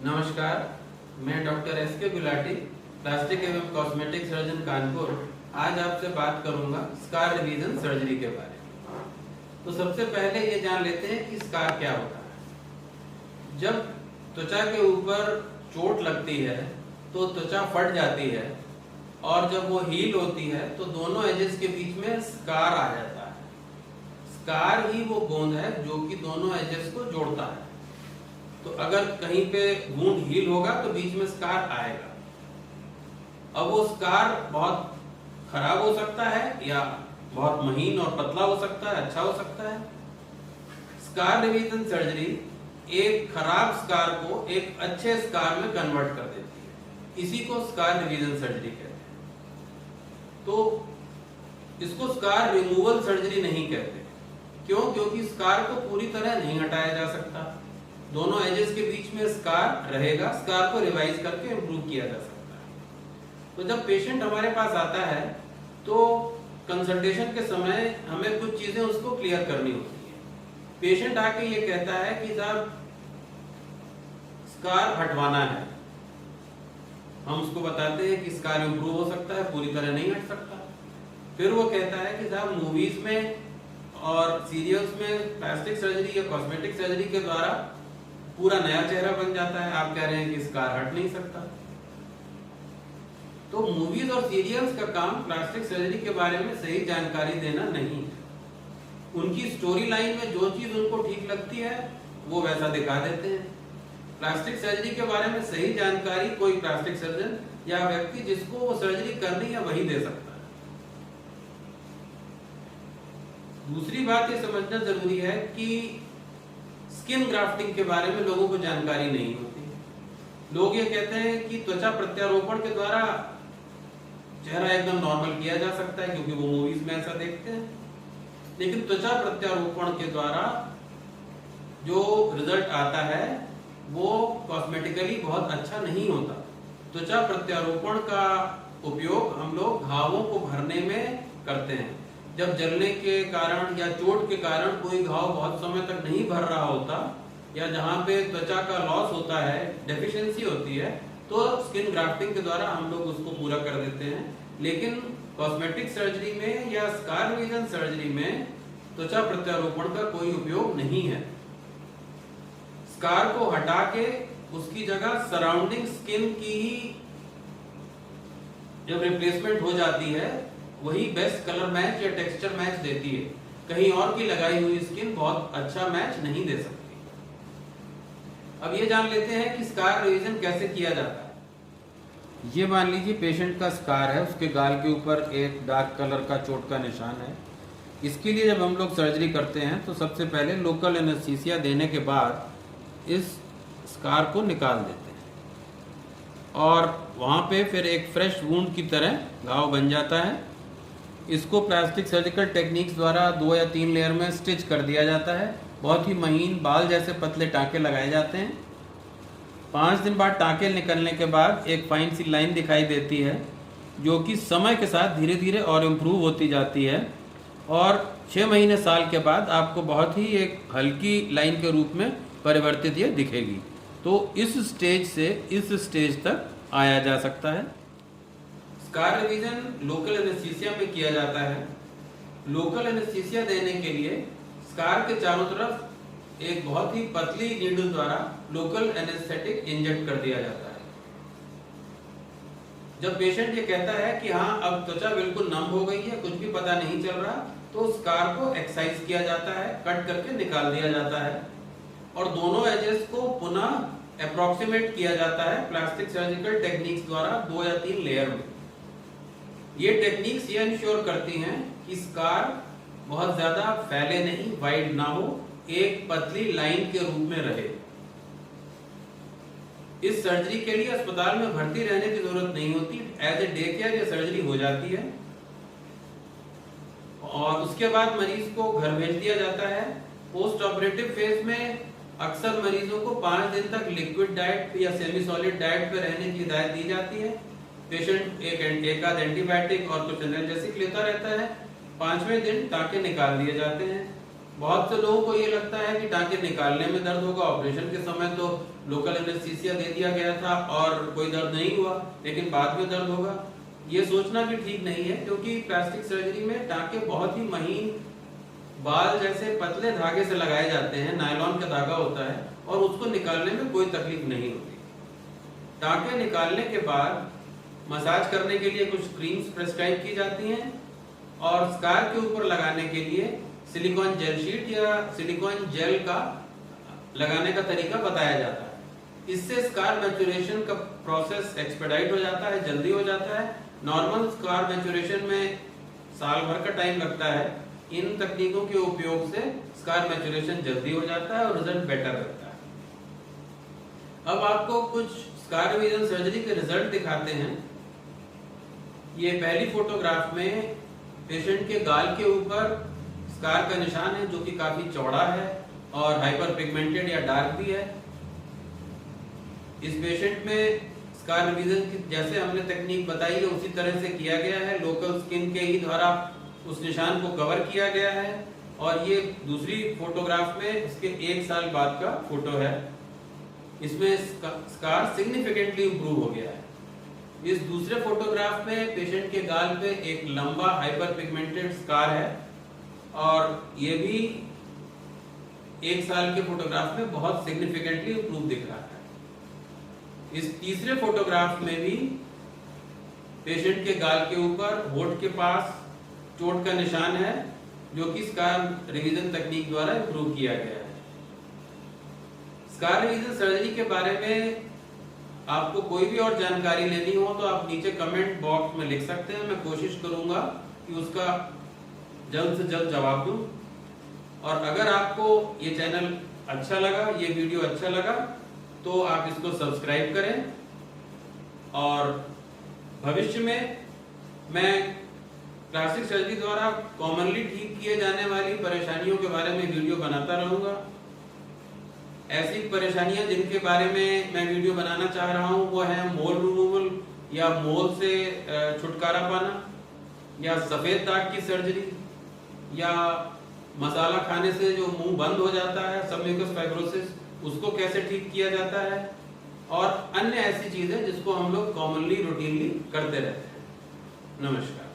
नमस्कार, मैं doctor S के गुलाटी, प्लास्टिक एवं कॉस्मेटिक सर्जन कानपुर। आज आपसे बात करूंगा स्कार रिवीजन सर्जरी के बारे में। तो सबसे पहले ये जान लेते हैं कि स्कार क्या होता है। जब त्वचा के ऊपर चोट लगती है तो त्वचा फट जाती है और जब वो हील होती है तो दोनों एजेस के बीच में स्कार आ जाता है। स्कार ही वो गोंद है जो कि दोनों एजेस को जोड़ता है। तो अगर कहीं पे वुंड हील होगा तो बीच में स्कार आएगा। अब वो स्कार बहुत खराब हो सकता है या बहुत महीन और पतला हो सकता है, अच्छा हो सकता है। स्कार रिवीजन सर्जरी एक खराब स्कार को एक अच्छे स्कार में कन्वर्ट कर देती है। इसी को स्कार रिवीजन सर्जरी कहते हैं। तो इसको स्कार रिमूवल सर्जरी नहीं कहते। क्यों? क्योंकि स्कार को पूरी तरह नहीं हटाया जा सकता। दोनों एजेस के बीच में स्कार रहेगा। स्कार को रिवाइज करके इम्प्रूव किया जा सकता है। तो जब पेशेंट हमारे पास आता है तो कंसल्टेशन के समय हमें कुछ चीजें उसको क्लियर करनी होती है। पेशेंट आके ये कहता है कि साहब स्कार हटवाना है। हम उसको बताते हैं कि स्कार इम्प्रूव हो सकता है, पूरी तरह नहीं हट सकता। फिर वो कहता है कि साहब मूवीज में और सीरियल्स में प्लास्टिक सर्जरी या कॉस्मेटिक सर्जरी के द्वारा पूरा नया चेहरा बन जाता है। आप कह रहे हैं कि स्कार हट नहीं सकता। तो मूवीज और सीरियल्स का काम प्लास्टिक सर्जरी के बारे में सही जानकारी देना नहीं है। उनकी स्टोरी लाइन में जो चीज उनको ठीक लगती है वो वैसा दिखा देते हैं। प्लास्टिक सर्जरी के बारे में सही जानकारी कोई प्लास्टिक सर्जन या व्यक्ति जिसको वो सर्जरी करनी है वही दे सकता है। दूसरी बात ये समझना जरूरी है कि स्किन ग्राफ्टिंग के बारे में लोगों को जानकारी नहीं होती। लोग ये कहते हैं कि त्वचा प्रत्यारोपण के द्वारा चेहरा एकदम नॉर्मल किया जा सकता है क्योंकि वो मूवीज में ऐसा देखते हैं। लेकिन त्वचा प्रत्यारोपण के द्वारा जो रिजल्ट आता है वो कॉस्मेटिकली बहुत अच्छा नहीं होता। त्वचा प्रत्यारोपण का उपयोग हम लोग घावों को भरने में करते हैं। जब जलने के कारण या चोट के कारण कोई घाव बहुत समय तक नहीं भर रहा होता या जहां पे त्वचा का लॉस होता है, डेफिशिएंसी होती है, तो स्किन ग्राफ्टिंग के द्वारा हम लोग उसको पूरा कर देते हैं। लेकिन कॉस्मेटिक सर्जरी में या स्कार रिवीजन सर्जरी में त्वचा प्रत्यारोपण का कोई उपयोग नहीं है। स्कार को हटा के उसकी जगह सराउंडिंग स्किन की ही जब रिप्लेसमेंट हो जाती है वही बेस्ट कलर मैच या टेक्सचर मैच देती है। कहीं और की लगाई हुई स्किन बहुत अच्छा मैच नहीं दे सकती। अब ये जान लेते हैं कि स्कार रिवीजन कैसे किया जाता है। ये मान लीजिए पेशेंट का स्कार है, उसके गाल के ऊपर एक डार्क कलर का चोट का निशान है। इसके लिए जब हम लोग सर्जरी करते हैं तो सबसे पहले लोकल एनेस्थीसिया देने के बाद इस स्कार को निकाल देते हैं और वहाँ पे फिर एक फ्रेश वुंड की तरह घाव बन जाता है। इसको प्लास्टिक सर्जिकल टेक्निक्स द्वारा 2 या 3 लेयर में स्टिच कर दिया जाता है। बहुत ही महीन बाल जैसे पतले टाँके लगाए जाते हैं। 5 दिन बाद टाँके निकलने के बाद एक फाइन सी लाइन दिखाई देती है जो कि समय के साथ धीरे धीरे और इम्प्रूव होती जाती है और 6 महीने साल के बाद आपको बहुत ही एक हल्की लाइन के रूप में परिवर्तित ये दिखेगी। तो इस स्टेज से इस स्टेज तक आया जा सकता है। स्कार रिवीजन लोकल एनेस्थीसिया में किया जाता है। लोकल एनेस्थीसिया देने के लिए स्कार के चारों तरफ एक बहुत ही पतली नीडल द्वारा लोकल एनेस्थेटिक इंजेक्ट कर दिया जाता है। जब पेशेंट ये कहता है कि हाँ अब त्वचा बिल्कुल नम हो गई है, कुछ भी पता नहीं चल रहा, तो स्कार को एक्साइज किया जाता है, कट करके निकाल दिया जाता है और दोनों एजेस को पुनः अप्रोक्सीमेट किया जाता है प्लास्टिक सर्जिकल टेक्निक्स द्वारा 2 या 3 लेयर में। ये टेक्निक्स ये इंश्योर करती हैं कि स्कार बहुत ज्यादा फैले नहीं, वाइड ना हो, एक पतली लाइन के रूप में रहे। इस सर्जरी के लिए अस्पताल में भर्ती रहने की जरूरत नहीं होती। एज ए डे केयर ये सर्जरी हो जाती है और उसके बाद मरीज को घर भेज दिया जाता है। पोस्ट ऑपरेटिव फेज में अक्सर मरीजों को 5 दिन तक लिक्विड डाइट या सेमी सॉलिड डाइट पे रहने की हिदायत दी जाती है। पेशेंट एक आध एंटीबायोटिक और कुछ एनाल्जेसिक लेता रहता है। 5वें दिन टाँके निकाल दिए जाते हैं। बहुत से लोगों को ये लगता है कि टांके निकालने में दर्द होगा, ऑपरेशन के समय तो लोकल एनेस्थीसिया दे दिया गया था और कोई दर्द नहीं हुआ, लेकिन बाद में दर्द होगा। ये सोचना भी ठीक नहीं है, क्योंकि प्लास्टिक सर्जरी में टांके बहुत ही महीन बाल जैसे पतले धागे से लगाए जाते हैं, नायलॉन का धागा होता है, और उसको निकालने में कोई तकलीफ नहीं होती। टांके निकालने के बाद मसाज करने के लिए कुछ क्रीम्स प्रेस्क्राइब की जाती हैं और स्कार के ऊपर लगाने के लिए सिलिकॉन जेल शीट या सिलिकॉन जेल का लगाने का तरीका बताया जाता है। इससे स्कार मैच्योरेशन का प्रोसेस एक्सपेडाइट हो जाता है, जल्दी हो जाता है। नॉर्मल स्कार मैच्योरेशन में साल भर का टाइम लगता है। इन तकनीकों के उपयोग से स्कार मैच्योरेशन जल्दी हो जाता है और रिजल्ट बेटर रहता है। अब आपको कुछ स्कार रिवीजन सर्जरी के रिजल्ट दिखाते हैं। ये पहली फोटोग्राफ में पेशेंट के गाल के ऊपर स्कार का निशान है, जो कि काफी चौड़ा है और हाइपर पिगमेंटेड या डार्क भी है। इस पेशेंट में स्कार रिवीजन की जैसे हमने तकनीक बताई है उसी तरह से किया गया है। लोकल स्किन के ही द्वारा उस निशान को कवर किया गया है। और ये दूसरी फोटोग्राफ में इसके 1 साल बाद का फोटो है। इसमें स्कार सिग्निफिकेंटली इंप्रूव हो गया है। इस दूसरे फोटोग्राफ में पेशेंट के गाल पे एक लंबा हाइपर पिगमेंटेड स्कार है और ये भी 1 साल के फोटोग्राफ में बहुत सिग्निफिकेंटली इंप्रूव दिख रहा है। इस तीसरे फोटोग्राफ में भी पेशेंट के गाल के ऊपर होंठ के पास चोट का निशान है, जो कि स्कार रिवीजन तकनीक द्वारा इंप्रूव किया गया है। स्कार रिवीजन सर्जरी के बारे में आपको कोई भी और जानकारी लेनी हो तो आप नीचे कमेंट बॉक्स में लिख सकते हैं। मैं कोशिश करूंगा कि उसका जल्द से जल्द जवाब दूं। और अगर आपको ये चैनल अच्छा लगा, ये वीडियो अच्छा लगा, तो आप इसको सब्सक्राइब करें। और भविष्य में मैं प्लास्टिक सर्जरी द्वारा कॉमनली ठीक किए जाने वाली परेशानियों के बारे में वीडियो बनाता रहूंगा। ऐसी परेशानियां जिनके बारे में मैं वीडियो बनाना चाह रहा हूं वो है मोल रिमूवल या मोल से छुटकारा पाना, या सफेद दाग की सर्जरी, या मसाला खाने से जो मुंह बंद हो जाता है सबम्यूकस फाइब्रोसिस, उसको कैसे ठीक किया जाता है, और अन्य ऐसी चीजें जिसको हम लोग कॉमनली रूटीनली करते रहते हैं। नमस्कार।